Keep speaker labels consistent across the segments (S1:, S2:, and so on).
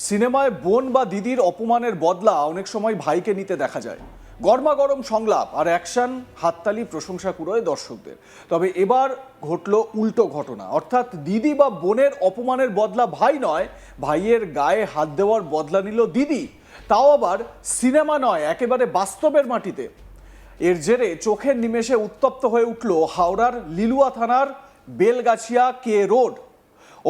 S1: সিনেমায় বোন বা দিদির অপমানের বদলা অনেক সময় ভাইকে নিতে দেখা যায়। গরমাগরম সংলাপ আর অ্যাকশন, হাততালি, প্রশংসা কুড়োয় দর্শকদের। তবে এবার ঘটলো উল্টো ঘটনা, অর্থাৎ দিদি বা বোনের অপমানের বদলা ভাই নয়, ভাইয়ের গায়ে হাত দেওয়ার বদলা নিল দিদি। তাও আবার সিনেমা নয়, একেবারে বাস্তবের মাটিতে। এর জেরে চোখের নিমেষে উত্তপ্ত হয়ে উঠল হাওড়ার লিলুয়া থানার বেলগাছিয়া কে রোড।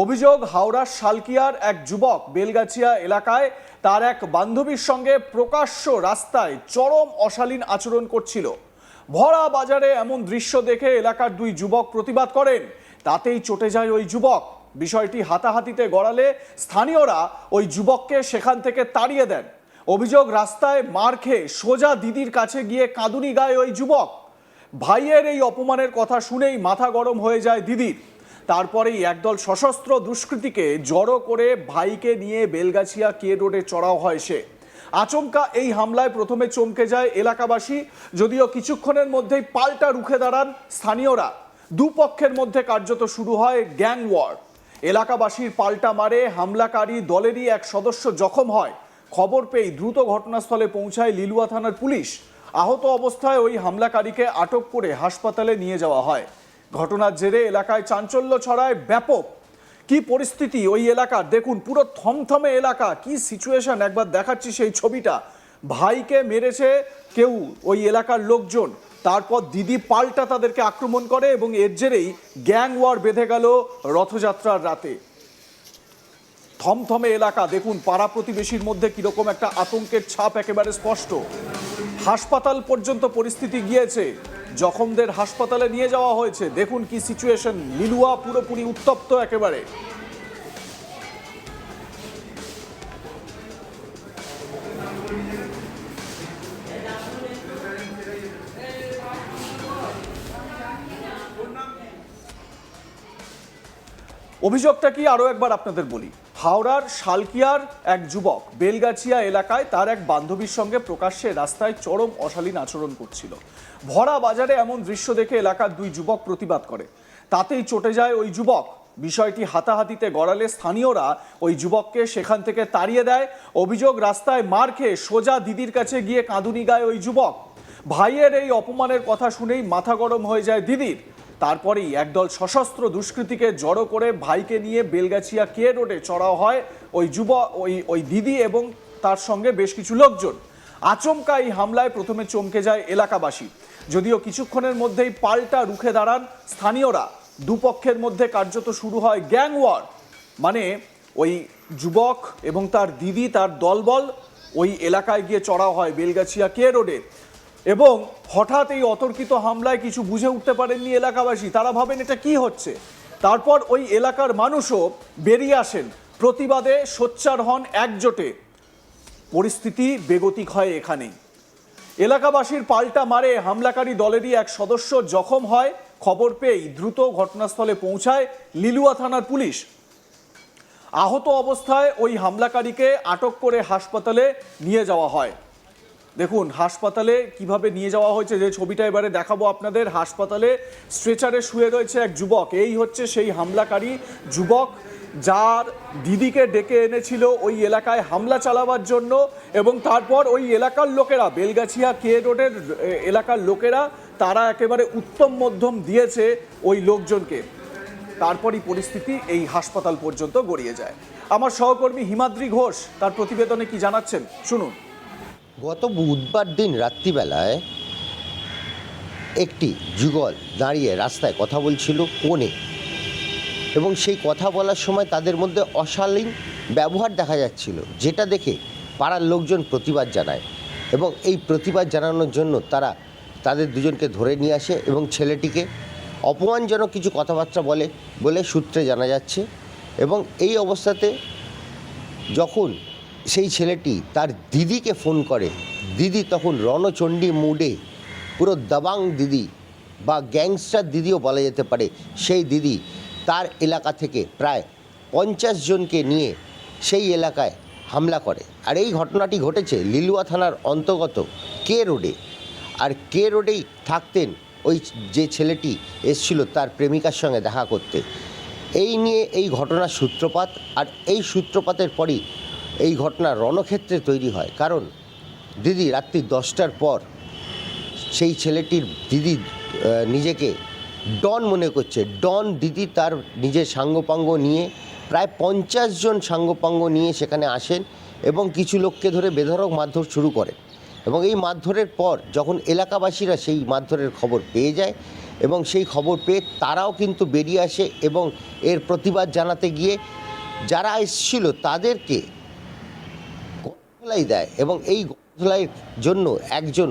S1: অভিযোগ, হাওড়ার শালকিয়ার এক যুবক বেলগাছিয়া এলাকায় তার এক বান্ধবীর সঙ্গে প্রকাশ্য রাস্তায় চরম অশালীন আচরণ করছিল। ভরা বাজারে এমন দৃশ্য দেখে এলাকার দুই যুবক প্রতিবাদ করেন, তাতেই চটে যায় ওই যুবক। বিষয়টি হাতাহাতিতে গড়ালে স্থানীয়রা ওই যুবককে সেখান থেকে তাড়িয়ে দেন। অভিযোগ, রাস্তায় মার খেয়ে সোজা দিদির কাছে গিয়ে কাঁদুনি গায় ওই যুবক। ভাইয়ের এই অপমানের কথা শুনেই মাথা গরম হয়ে যায় দিদির। তারপরেই একদল সশস্ত্র দুষ্কৃতীকে জড়ো করে ভাইকে নিয়ে বেলগাছিয়া কে রোডে চড়াও হয় সে। আচমকা এই হামলায় প্রথমে চমকে যায় এলাকাবাসী, যদিও কিছুক্ষণের মধ্যেই পাল্টা রুখে দাঁড়ান স্থানীয়রা। দুপক্ষের মধ্যে কার্যত শুরু হয় গ্যাং ওয়ার। এলাকাবাসীর পাল্টা মারে হামলাকারী দলেরই এক সদস্য জখম হয়। খবর পেয়ে দ্রুত ঘটনাস্থলে পৌঁছায় লিলুয়া থানার পুলিশ। আহত অবস্থায় ওই হামলাকারীকে আটক করে হাসপাতালে নিয়ে যাওয়া হয়। ঘটনার জেরে এলাকায় চাঞ্চল্য ছড়ায় ব্যাপক। কি পরিস্থিতি ওই এলাকার দেখুন, পুরো থমথমে এলাকা, কি সিচুয়েশন একবার দেখাচ্ছি সেই ছবিটা। ভাইকে মেরেছে কেউ ওই এলাকার লোকজন, তারপর দিদি পাল্টা তাদেরকে আক্রমণ করে এবং এর জেরেই গ্যাং ওয়ার বেঁধে গেল রথযাত্রার রাতে। থমথমে এলাকা দেখুন, পাড়া প্রতিবেশীর মধ্যে কিরকম একটা আতঙ্কের ছাপ একেবারে স্পষ্ট। হাসপাতাল পর্যন্ত পরিস্থিতি গিয়েছে, জখমদের হাসপাতালে নিয়ে যাওয়া হয়েছে। দেখুন কি সিচুয়েশন, লিলুয়া পুরোপুরি উত্তপ্ত একেবারে। অভিযোগটা কি আরো একবার আপনাদের বলি। হাওড়ার শালকিয়ার এক যুবক বেলগাছিয়া এলাকায় তার এক বান্ধবীর সঙ্গে প্রকাশ্যে রাস্তায় চরম অশালীন আচরণ করছিল। ভরা বাজারে এমন দৃশ্য দেখে এলাকার দুই যুবক প্রতিবাদ করে, তাতেই চটে যায় ওই যুবক। বিষয়টি হাতাহাতিতে গড়ালে স্থানীয়রা ওই যুবককে সেখান থেকে তাড়িয়ে দেয়। অভিযোগ, রাস্তায় মার খেয়ে সোজা দিদির কাছে গিয়ে কাঁদুনি গায় ওই যুবক। ভাইয়ের এই অপমানের কথা শুনেই মাথা গরম হয়ে যায় দিদির। তারপরেই একদল সশস্ত্র দুষ্কৃতীকে জড়ো করে ভাইকে নিয়ে বেলগাছিয়া কে রোডে চড়াও হয় ওই দিদি এবং তার সঙ্গে বেশ কিছু লোকজন। আচমকা এই হামলায় প্রথমে চমকে যায় এলাকাবাসী, যদিও কিছুক্ষণের মধ্যেই পাল্টা রুখে দাঁড়ান স্থানীয়রা। দুপক্ষের মধ্যে কার্যত শুরু হয় গ্যাং ওয়ার। মানে ওই যুবক এবং তার দিদি, তার দলবল ওই এলাকায় গিয়ে চড়াও হয় বেলগাছিয়া কে রোডে। এবং হঠাৎ এই অতর্কিত হামলায় কিছু বুঝে উঠতে পারেননি এলাকাবাসী, তারা ভাবেন এটা কি হচ্ছে। তারপর ওই এলাকার মানুষও বেরিয়ে আসেন, প্রতিবাদে সোচ্চার হন একজোটে। পরিস্থিতি বেগতিক হয় এখানেই। এলাকাবাসীর পাল্টা মারে হামলাকারী দলেরই এক সদস্য জখম হয়। খবর পেয়েই দ্রুত ঘটনাস্থলে পৌঁছায় লিলুয়া থানার পুলিশ। আহত অবস্থায় ওই হামলাকারীকে আটক করে হাসপাতালে নিয়ে যাওয়া হয়। দেখুন হাসপাতালে কিভাবে নিয়ে যাওয়া হয়েছে, যে ছবিটা এবারে দেখাবো আপনাদের। হাসপাতালে স্ট্রেচারে শুয়ে রয়েছে এক যুবক। এই হচ্ছে সেই হামলাকারী যুবক, যার দিদিকে ডেকে এনেছিল ওই এলাকায় হামলা চালাবার জন্য। এবং তারপর ওই এলাকার লোকেরা, বেলগাছিয়া কে রোডের এলাকার লোকেরা, তারা একেবারে উত্তম মধ্যম দিয়েছে ওই লোকজনকে। তারপরই পরিস্থিতি এই হাসপাতাল পর্যন্ত গড়িয়ে যায়। আমার সহকর্মী হিমাদ্রি ঘোষ তার প্রতিবেদনে কি জানাচ্ছেন শুনুন।
S2: গত বুধবার দিন রাত্রিবেলায় একটি যুগল দাঁড়িয়ে রাস্তায় কথা বলছিল ফোনে, এবং সেই কথা বলার সময় তাদের মধ্যে অশালীন ব্যবহার দেখা যাচ্ছিল, যেটা দেখে পাড়ার লোকজন প্রতিবাদ জানায়। এবং এই প্রতিবাদ জানানোর জন্য তারা তাদের দুজনকে ধরে নিয়ে আসে এবং ছেলেটিকে অপমানজনক কিছু কথাবার্তা বলে সূত্রে জানা যাচ্ছে। এবং এই অবস্থাতে যখন সেই ছেলেটি তার দিদিকে ফোন করে, দিদি তখন রণচণ্ডী মুডে, পুরো দাবাং দিদি বা গ্যাংস্টার দিদিও বলা যেতে পারে, সেই দিদি তার এলাকা থেকে প্রায় 50 জনকে নিয়ে সেই এলাকায় হামলা করে। আর এই ঘটনাটি ঘটেছে লিলুয়া থানার অন্তর্গত কে রোডে। আর কে রোডেই থাকতেন ওই যে ছেলেটি এসেছিল তার প্রেমিকার সঙ্গে দেখা করতে। এই নিয়ে এই ঘটনার সূত্রপাত। আর এই সূত্রপাতের পরই এই ঘটনা রণক্ষেত্রে তৈরি হয়। কারণ দিদি রাত্রি 10টার পর সেই ছেলেটির দিদি নিজেকে ডন মনে করছে। ডন দিদি তার নিজের সাঙ্গপাঙ্গ নিয়ে প্রায় 50 জন সাঙ্গপাঙ্গ নিয়ে সেখানে আসেন এবং কিছু লোককে ধরে বেধড়ক মারধর শুরু করে। এবং এই মারধরের পর যখন এলাকাবাসীরা সেই মারধরের খবর পেয়ে যায় এবং সেই খবর পেয়ে তারাও কিন্তু বেরিয়ে আসে এবং এর প্রতিবাদ জানাতে গিয়ে যারা এসেছিল তাদেরকে গণধোলাই দেয় এবং এই গণধোলাইয়ের জন্য একজন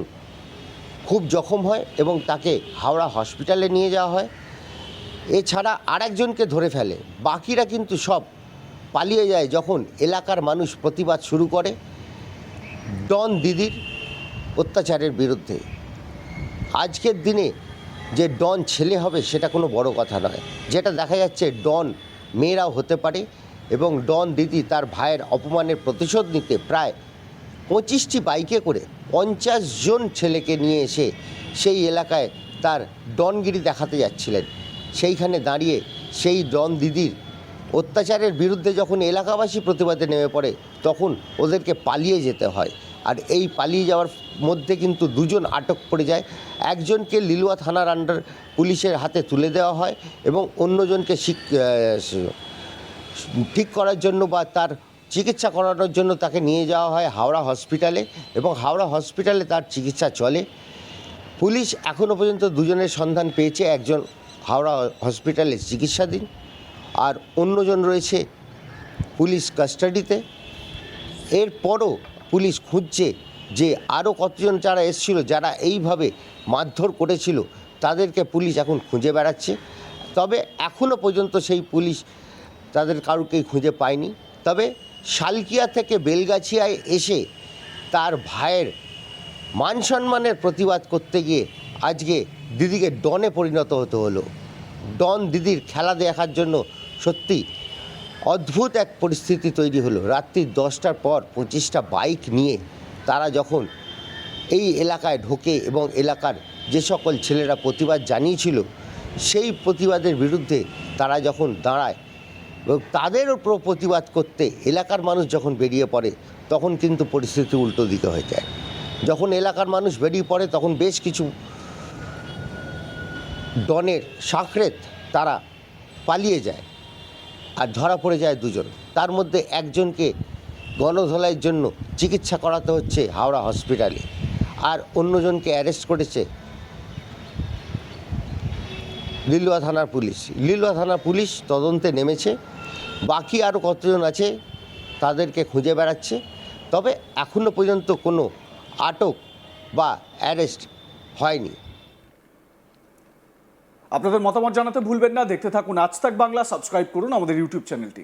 S2: খুব জখম হয় এবং তাকে হাওড়া হসপিটালে নিয়ে যাওয়া হয়। এছাড়া আরেকজনকে ধরে ফেলে, বাকিরা কিন্তু সব পালিয়ে যায় যখন এলাকার মানুষ প্রতিবাদ শুরু করে ডন দিদির অত্যাচারের বিরুদ্ধে। আজকের দিনে যে ডন ছেলে হবে সেটা কোনো বড় কথা নয়, যেটা দেখা যাচ্ছে ডন মেয়েরাও হতে পারে এবং ডন দিদি তার ভাইয়ের অপমানের প্রতিশোধ নিতে প্রায় 25টি বাইকে করে 50 জন ছেলেকে নিয়ে এসে সেই এলাকায় তার ডনগিরি দেখাতে যাচ্ছিলেন। সেইখানে দাঁড়িয়ে সেই ডন দিদির অত্যাচারের বিরুদ্ধে যখন এলাকাবাসী প্রতিবাদে নেমে পড়ে তখন ওদেরকে পালিয়ে যেতে হয়। আর এই পালিয়ে যাওয়ার মধ্যে কিন্তু দুজন আটক পড়ে যায়। একজনকে লিলুয়া থানার আন্ডার পুলিশের হাতে তুলে দেওয়া হয় এবং অন্যজনকে ঠিক করার জন্য বা তার চিকিৎসা করানোর জন্য তাকে নিয়ে যাওয়া হয় হাওড়া হসপিটালে এবং হাওড়া হসপিটালে তার চিকিৎসা চলে। পুলিশ এখনও পর্যন্ত দুজনের সন্ধান পেয়েছে, একজন হাওড়া হসপিটালে চিকিৎসাধীন আর অন্যজন রয়েছে পুলিশ কাস্টাডিতে। এরপরও পুলিশ খুঁজছে যে আরও কতজন যারা এসেছিল যারা এইভাবে মারধর করেছিল তাদেরকে পুলিশ এখন খুঁজে বেড়াচ্ছে। তবে এখনও পর্যন্ত সেই পুলিশ তাদের কারুকেই খুঁজে পায়নি। তবে শালকিয়া থেকে বেলগাছিয়ায় এসে তার ভাইয়ের মান সম্মানের প্রতিবাদ করতে গিয়ে আজকে দিদিকে ডনে পরিণত হতে হলো। ডন দিদির খেলা দেখার জন্য সত্যি অদ্ভুত এক পরিস্থিতি তৈরি হলো। রাত্রি 10টার পর 25টা বাইক নিয়ে তারা যখন এই এলাকায় ঢোকে এবং এলাকার যে সকল ছেলেরা প্রতিবাদ জানিয়েছিল সেই প্রতিবাদের বিরুদ্ধে তারা যখন দাঁড়ায় এবং তাদের উপর প্রতিবাদ করতে এলাকার মানুষ যখন বেরিয়ে পড়ে তখন কিন্তু পরিস্থিতি উল্টো দিকে হয়ে যায়। যখন এলাকার মানুষ বেরিয়ে পড়ে তখন বেশ কিছু ডনের সাকরেত তারা পালিয়ে যায় আর ধরা পড়ে যায় দুজন। তার মধ্যে একজনকে গণধোলাইয়ের জন্য চিকিৎসা করাতে হচ্ছে হাওড়া হসপিটালে আর অন্যজনকে অ্যারেস্ট করেছে লিলুয়া থানার পুলিশ। লিলুয়া থানার পুলিশ তদন্তে নেমেছে, বাকি আরও কতজন আছে তাদেরকে খুঁজে বেড়াচ্ছে। তবে এখনও পর্যন্ত কোনো আটক বা অ্যারেস্ট হয়নি।
S1: আপনাদের মতামত জানাতে ভুলবেন না। দেখতে থাকুন আজ তাক বাংলা, সাবস্ক্রাইব করুন আমাদের ইউটিউব চ্যানেলটি।